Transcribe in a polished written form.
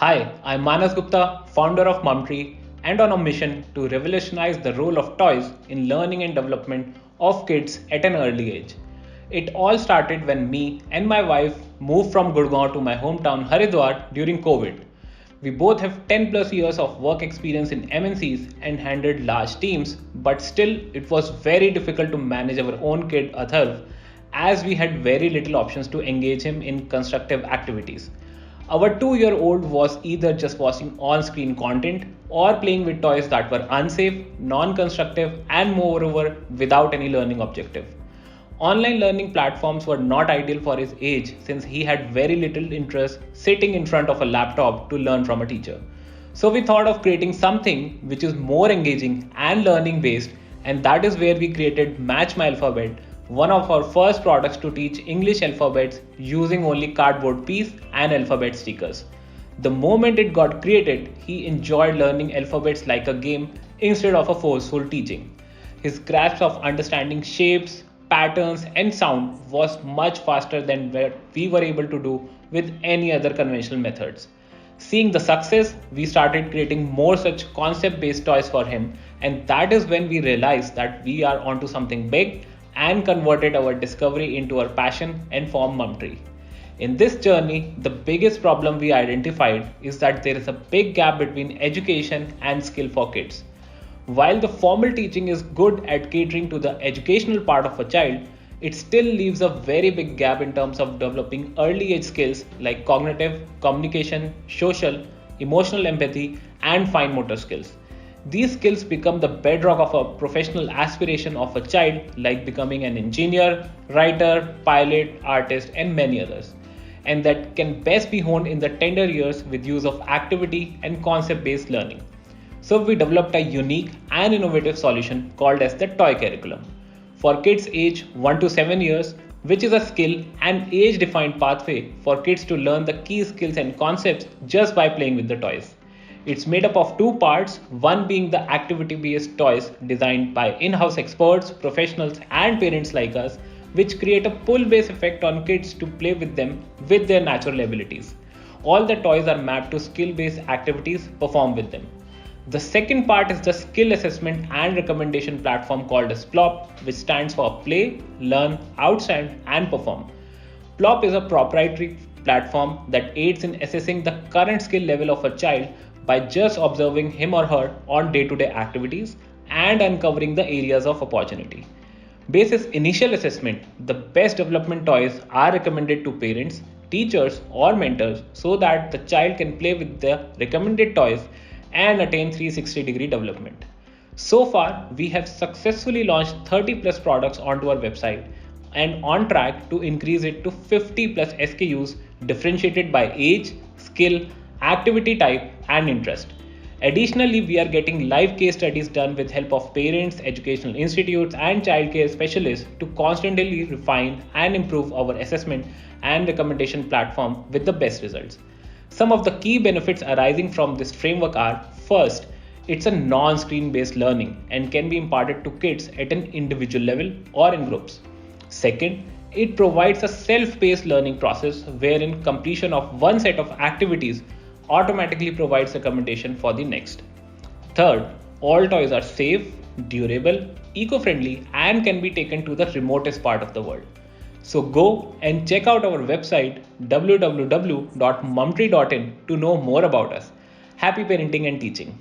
Hi, I'm Manas Gupta, founder of Mumtree, and on a mission to revolutionize the role of toys in learning and development of kids at an early age. It all started when me and my wife moved from Gurgaon to my hometown Haridwar during COVID. We both have 10 plus years of work experience in MNCs and handled large teams, but still it was very difficult to manage our own kid Atharv as we had very little options to engage him in constructive activities. Our 2 year old was either just watching on screen content or playing with toys that were unsafe, non constructive, and moreover without any learning objective. Online learning platforms were not ideal for his age since he had very little interest sitting in front of a laptop to learn from a teacher. So we thought of creating something which is more engaging and learning based, and that is where we created Match My Alphabet, one of our first products to teach English alphabets using only cardboard piece and alphabet stickers. The moment it got created, he enjoyed learning alphabets like a game instead of a forceful teaching. His grasp of understanding shapes, patterns, and sound was much faster than what we were able to do with any other conventional methods. Seeing the success, we started creating more such concept based toys for him, and that is when we realized that we are onto something big and converted our discovery into our passion and formed Mumtree. In this journey, the biggest problem we identified is that there is a big gap between education and skill for kids. While the formal teaching is good at catering to the educational part of a child, it still leaves a very big gap in terms of developing early age skills like cognitive, communication, social, emotional empathy, and fine motor skills. These skills become the bedrock of a professional aspiration of a child, like becoming an engineer, writer, pilot, artist, and many others. And that can best be honed in the tender years with use of activity and concept based learning. So we developed a unique and innovative solution called as the toy curriculum for kids age 1 to 7 years, which is a skill and age defined pathway for kids to learn the key skills and concepts just by playing with the toys. It's made up of two parts, one being the activity based toys designed by in house experts, professionals, and parents like us, which create a pull based effect on kids to play with them with their natural abilities. All the toys are mapped to skill based activities performed with them. The second part is the skill assessment and recommendation platform called as PLOP, which stands for Play, Learn, Outstand, and Perform. PLOP is a proprietary platform that aids in assessing the current skill level of a child by just observing him or her on day-to-day activities and uncovering the areas of opportunity. Basis initial assessment, the best development toys are recommended to parents, teachers, or mentors so that the child can play with the recommended toys and attain 360-degree development. So far, we have successfully launched 30 plus products onto our website and on track to increase it to 50 plus SKUs differentiated by age, skill, activity type, and interest. Additionally, we are getting live case studies done with help of parents, educational institutes, and childcare specialists to constantly refine and improve our assessment and recommendation platform with the best results. Some of the key benefits arising from this framework are: first, it's a non-screen based learning and can be imparted to kids at an individual level or in groups. Second, it provides a self-paced learning process wherein completion of one set of activities automatically provides recommendation for the next. Third, all toys are safe, durable, eco-friendly, and can be taken to the remotest part of the world. So go and check out our website www.mumtree.in to know more about us. Happy parenting and teaching.